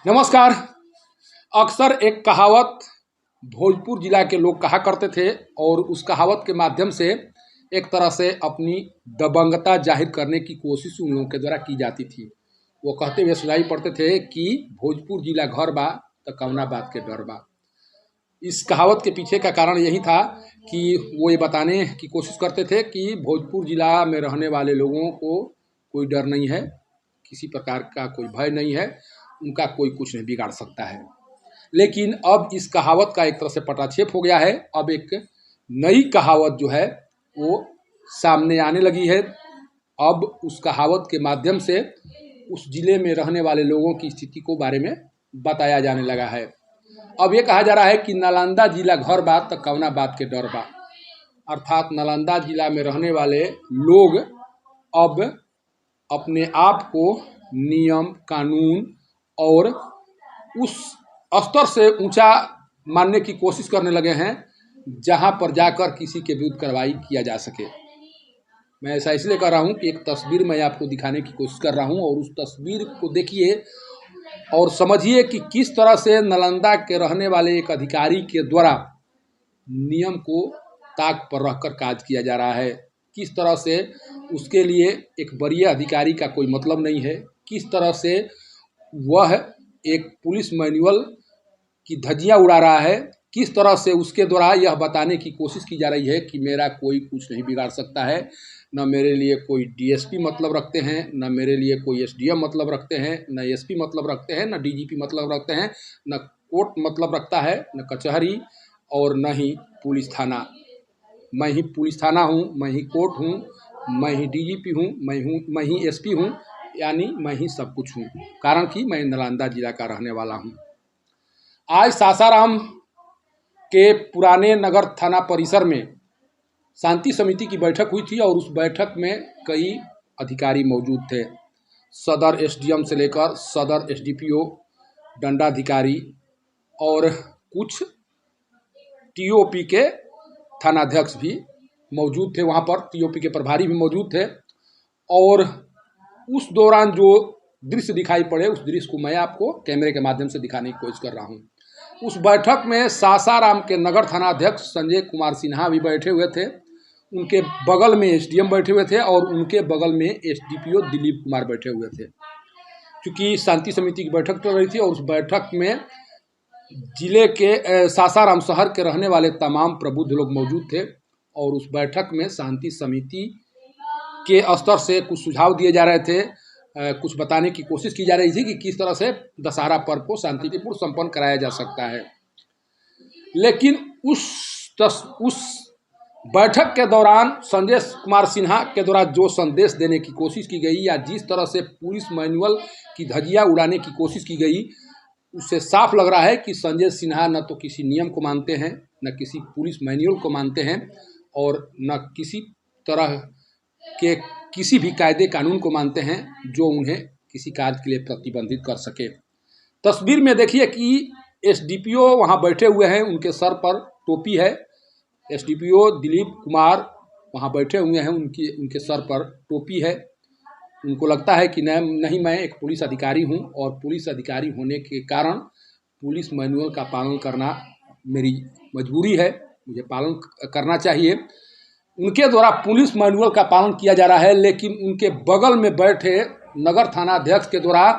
नमस्कार। अक्सर एक कहावत भोजपुर जिला के लोग कहा करते थे और उस कहावत के माध्यम से एक तरह से अपनी दबंगता जाहिर करने की कोशिश उन लोगों के द्वारा की जाती थी। वो कहते हुए सुनाई पड़ते थे कि भोजपुर जिला घर बा तो कौना बात के डर बा। इस कहावत के पीछे का कारण यही था कि वो ये बताने की कोशिश करते थे कि भोजपुर जिला में रहने वाले लोगों को कोई डर नहीं है, किसी प्रकार का कोई भय नहीं है, उनका कोई कुछ नहीं बिगाड़ सकता है। लेकिन अब इस कहावत का एक तरह से पटाक्षेप हो गया है। अब एक नई कहावत जो है वो सामने आने लगी है। अब उस कहावत के माध्यम से उस जिले में रहने वाले लोगों की स्थिति को बारे में बताया जाने लगा है। अब ये कहा जा रहा है कि नालंदा जिला घर बा तो कौना बात के डर बा। अर्थात नालंदा जिला में रहने वाले लोग अब अपने आप को नियम कानून और उस स्तर से ऊंचा मानने की कोशिश करने लगे हैं जहां पर जाकर किसी के विरुद्ध कार्रवाई किया जा सके। मैं ऐसा इसलिए कर रहा हूं कि एक तस्वीर मैं आपको दिखाने की कोशिश कर रहा हूं और उस तस्वीर को देखिए और समझिए कि किस तरह से नालंदा के रहने वाले एक अधिकारी के द्वारा नियम को ताक पर रखकर कार्य किया जा रहा है। किस तरह से उसके लिए एक वरीय अधिकारी का कोई मतलब नहीं है, किस तरह से वह एक पुलिस मैनुअल की धज्जियां उड़ा रहा है, किस तरह से उसके द्वारा यह बताने की कोशिश की जा रही है कि मेरा कोई कुछ नहीं बिगाड़ सकता है। न मेरे लिए कोई डीएसपी मतलब रखते हैं, न मेरे लिए कोई एसडीएम मतलब रखते हैं, न एसपी मतलब रखते हैं, न डीजीपी मतलब रखते हैं, न कोर्ट मतलब रखता है, न कचहरी और न ही पुलिस थाना। मैं ही पुलिस थाना हूँ, मैं ही कोर्ट हूँ, मैं ही डीजीपी हूँ, मैं ही एसपी हूँ, यानी मैं ही सब कुछ हूँ। कारण कि मैं नालंदा जिला का रहने वाला हूँ। आज सासाराम के पुराने नगर थाना परिसर में शांति समिति की बैठक हुई थी और उस बैठक में कई अधिकारी मौजूद थे। सदर एसडीएम से लेकर सदर एसडीपीओ, दंडाधिकारी और कुछ टीओपी के थानाध्यक्ष भी मौजूद थे। वहाँ पर टीओपी के प्रभारी भी मौजूद थे और उस दौरान जो दृश्य दिखाई पड़े उस दृश्य को मैं आपको कैमरे के माध्यम से दिखाने की कोशिश कर रहा हूँ। उस बैठक में सासाराम के नगर थाना अध्यक्ष संजय कुमार सिन्हा भी बैठे हुए थे। उनके बगल में एसडीएम बैठे हुए थे और उनके बगल में एसडीपीओ दिलीप कुमार बैठे हुए थे। क्योंकि शांति समिति की बैठक चल रही थी और उस बैठक में जिले के सासाराम शहर के रहने वाले तमाम प्रबुद्ध लोग मौजूद थे और उस बैठक में शांति समिति के स्तर से कुछ सुझाव दिए जा रहे थे, कुछ बताने की कोशिश की जा रही थी कि किस तरह से दशहरा पर्व को शांतिपूर्ण संपन्न कराया जा सकता है। लेकिन उस बैठक के दौरान संजय कुमार सिन्हा के द्वारा जो संदेश देने की कोशिश की गई या जिस तरह से पुलिस मैनुअल की धज्जियां उड़ाने की कोशिश की गई, उससे साफ लग रहा है कि संजय सिन्हा न तो किसी नियम को मानते हैं, न किसी पुलिस मैनुअल को मानते हैं और न किसी तरह के किसी भी कायदे कानून को मानते हैं जो उन्हें किसी कार्य के लिए प्रतिबंधित कर सके। तस्वीर में देखिए कि एसडीपीओ वहाँ बैठे हुए हैं, उनके सर पर टोपी है। एसडीपीओ दिलीप कुमार वहाँ बैठे हुए हैं, उनके सर पर टोपी है। उनको लगता है कि नहीं मैं एक पुलिस अधिकारी हूँ और पुलिस अधिकारी होने के कारण पुलिस मैनुअल का पालन करना मेरी मजबूरी है, मुझे पालन करना चाहिए। उनके द्वारा पुलिस मैनुअल का पालन किया जा रहा है, लेकिन उनके बगल में बैठे नगर थाना अध्यक्ष के द्वारा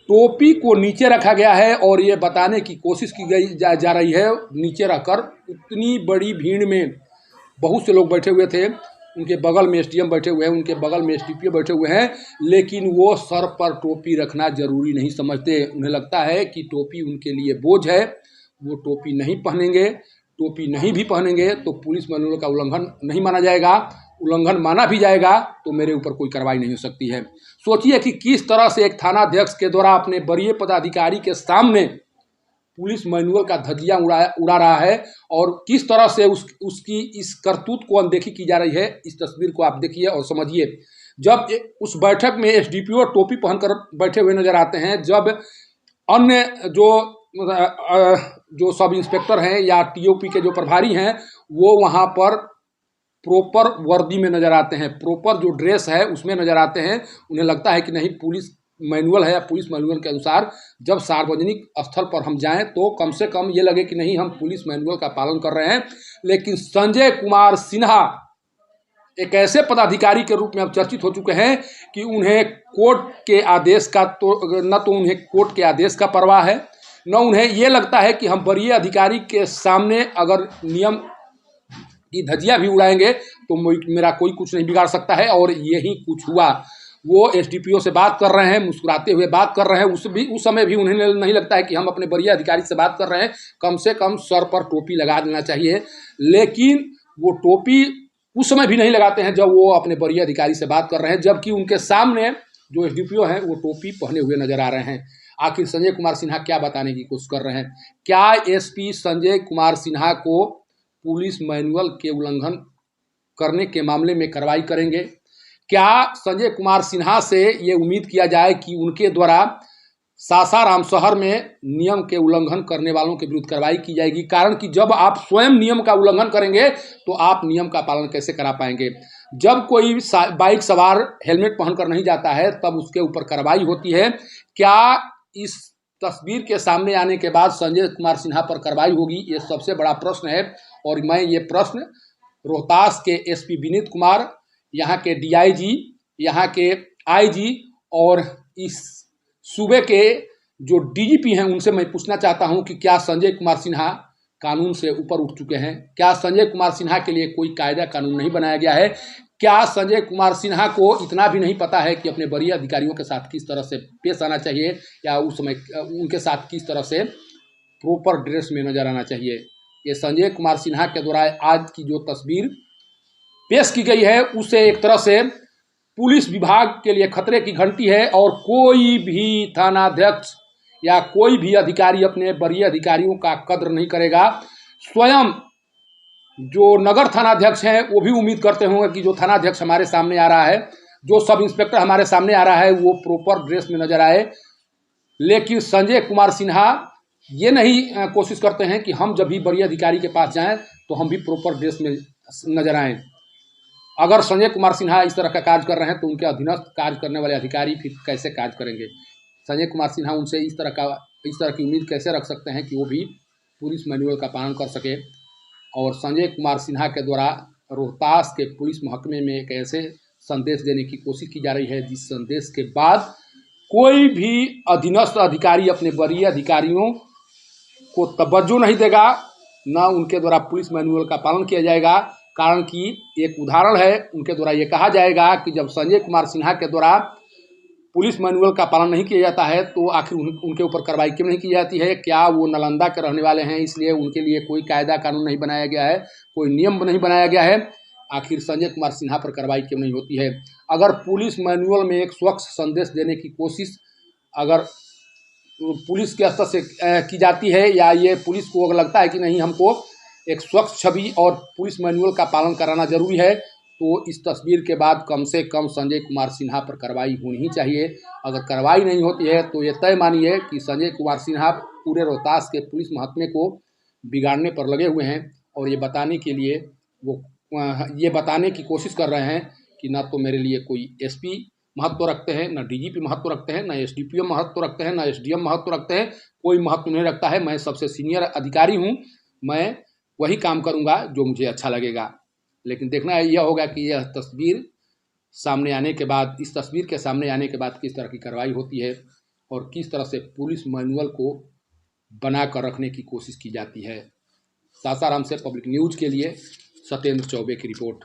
टोपी को नीचे रखा गया है और ये बताने की कोशिश की गई जा रही है नीचे रखकर। उतनी बड़ी भीड़ में बहुत से लोग बैठे हुए थे, उनके बगल में एसडीएम बैठे हुए हैं, उनके बगल में एसडीपीओ बैठे हुए हैं, लेकिन वो सर पर टोपी रखना जरूरी नहीं समझते। उन्हें लगता है कि टोपी उनके लिए बोझ है, वो टोपी नहीं पहनेंगे। टोपी नहीं भी पहनेंगे तो पुलिस मैनुअल का उल्लंघन नहीं माना जाएगा, उल्लंघन माना भी जाएगा तो मेरे ऊपर कोई कार्रवाई नहीं हो सकती है। सोचिए कि किस तरह से एक थाना अध्यक्ष के द्वारा अपने वरीय पदाधिकारी के सामने पुलिस मैनुअल का धज्जियां उड़ा रहा है और किस तरह से उसकी इस करतूत को अनदेखी की जा रही है। इस तस्वीर को आप देखिए और समझिए। जब उस बैठक में एसडीपीओ टोपी पहनकर बैठे हुए नजर आते हैं, जब अन्य जो सब इंस्पेक्टर हैं या टीओपी के जो प्रभारी हैं वो वहाँ पर प्रॉपर वर्दी में नज़र आते हैं, प्रॉपर जो ड्रेस है उसमें नज़र आते हैं। उन्हें लगता है कि नहीं पुलिस मैनुअल है या पुलिस मैनुअल के अनुसार जब सार्वजनिक स्थल पर हम जाएं तो कम से कम ये लगे कि नहीं हम पुलिस मैनुअल का पालन कर रहे हैं। लेकिन संजय कुमार सिन्हा एक ऐसे पदाधिकारी के रूप में अब चर्चित हो चुके हैं कि उन्हें कोर्ट के आदेश का न तो उन्हें कोर्ट के आदेश का परवाह है, न उन्हें ये लगता है कि हम वरीय अधिकारी के सामने अगर नियम की धज्जियां भी उड़ाएंगे तो मेरा कोई कुछ नहीं बिगाड़ सकता है। और यही कुछ हुआ। वो एसडीपीओ से बात कर रहे हैं, मुस्कुराते हुए बात कर रहे हैं। उस समय भी उन्हें नहीं लगता है कि हम अपने वरीय अधिकारी से बात कर रहे हैं, कम से कम सर पर टोपी लगा देना चाहिए। लेकिन वो टोपी उस समय भी नहीं लगाते हैं जब वो अपने वरीय अधिकारी से बात कर रहे हैं, जबकि उनके सामने जो एसडीपीओ हैं वो टोपी पहने हुए नजर आ रहे हैं। आखिर संजय कुमार सिन्हा क्या बताने की कोशिश कर रहे हैं? क्या एसपी संजय कुमार सिन्हा को पुलिस मैनुअल के उल्लंघन करने के मामले में कार्रवाई करेंगे? क्या संजय कुमार सिन्हा से ये उम्मीद किया जाए कि उनके द्वारा सासाराम शहर में नियम के उल्लंघन करने वालों के विरुद्ध कार्रवाई की जाएगी? कारण कि जब आप स्वयं नियम का उल्लंघन करेंगे तो आप नियम का पालन कैसे करा पाएंगे? जब कोई बाइक सवार हेलमेट पहनकर नहीं जाता है तब उसके ऊपर कार्रवाई होती है। क्या इस तस्वीर के सामने आने के बाद संजय कुमार सिन्हा पर कार्रवाई होगी? ये सबसे बड़ा प्रश्न है। और मैं ये प्रश्न रोहतास के एसपी विनीत कुमार, यहाँ के डीआईजी, यहाँ के आईजी और इस सूबे के जो डीजीपी हैं उनसे मैं पूछना चाहता हूं कि क्या संजय कुमार सिन्हा कानून से ऊपर उठ चुके हैं? क्या संजय कुमार सिन्हा के लिए कोई कायदा कानून नहीं बनाया गया है? क्या संजय कुमार सिन्हा को इतना भी नहीं पता है कि अपने वरीय अधिकारियों के साथ किस तरह से पेश आना चाहिए या उस समय उनके साथ किस तरह से प्रॉपर ड्रेस में नजर आना चाहिए? ये संजय कुमार सिन्हा के द्वारा आज की जो तस्वीर पेश की गई है उसे एक तरह से पुलिस विभाग के लिए खतरे की घंटी है। और कोई भी थानाध्यक्ष या कोई भी अधिकारी अपने वरीय अधिकारियों का कद्र नहीं करेगा। स्वयं जो नगर थानाध्यक्ष हैं वो भी उम्मीद करते होंगे कि जो थानाध्यक्ष हमारे सामने आ रहा है, जो सब इंस्पेक्टर हमारे सामने आ रहा है वो प्रॉपर ड्रेस में नजर आए। लेकिन संजय कुमार सिन्हा ये नहीं कोशिश करते हैं कि हम जब भी वरीय अधिकारी के पास जाएं तो हम भी प्रॉपर ड्रेस में नजर आएं। अगर संजय कुमार सिन्हा इस तरह का कार्य कर रहे हैं तो उनके अधीनस्थ कार्य करने वाले अधिकारी फिर कैसे कार्य करेंगे? संजय कुमार सिन्हा उनसे इस तरह की उम्मीद कैसे रख सकते हैं कि वो भी पुलिस मैनुअल का पालन कर सके? और संजय कुमार सिन्हा के द्वारा रोहतास के पुलिस महकमे में एक ऐसे संदेश देने की कोशिश की जा रही है जिस संदेश के बाद कोई भी अधीनस्थ अधिकारी अपने वरीय अधिकारियों को तवज्जो नहीं देगा, न उनके द्वारा पुलिस मैनुअल का पालन किया जाएगा। कारण कि एक उदाहरण है, उनके द्वारा ये कहा जाएगा कि जब संजय कुमार सिन्हा के द्वारा पुलिस मैनुअल का पालन नहीं किया जाता है तो आखिर उनके ऊपर कार्रवाई क्यों नहीं की जाती है? क्या वो नालंदा के रहने वाले हैं इसलिए उनके लिए कोई कायदा कानून नहीं बनाया गया है, कोई नियम नहीं बनाया गया है? आखिर संजय कुमार सिन्हा पर कार्रवाई क्यों नहीं होती है? अगर पुलिस मैनुअल में एक स्वच्छ संदेश देने की कोशिश अगर पुलिस के स्तर से की जाती है या ये पुलिस को अगर लगता है कि नहीं हमको एक स्वच्छ छवि और पुलिस मैनुअल का पालन कराना जरूरी है तो इस तस्वीर के बाद कम से कम संजय कुमार सिन्हा पर कार्रवाई होनी ही चाहिए। अगर कार्रवाई नहीं होती है तो ये तय मानिए कि संजय कुमार सिन्हा पूरे रोहतास के पुलिस महकमे को बिगाड़ने पर लगे हुए हैं। और ये बताने के लिए वो ये बताने की कोशिश कर रहे हैं कि ना तो मेरे लिए कोई एसपी महत्व रखते हैं, ना डीजीपी महत्व रखते हैं, ना एसडीपीओ महत्व रखते हैं, ना एसडीएम महत्व रखते हैं। कोई महत्व नहीं रखता है। मैं सबसे सीनियर अधिकारी हूँ, मैं वही काम करूँगा जो मुझे अच्छा लगेगा। लेकिन देखना यह होगा कि यह तस्वीर सामने आने के बाद, इस तस्वीर के सामने आने के बाद किस तरह की कार्रवाई होती है और किस तरह से पुलिस मैनुअल को बना कर रखने की कोशिश की जाती है। सासाराम से पब्लिक न्यूज़ के लिए सत्येंद्र चौबे की रिपोर्ट।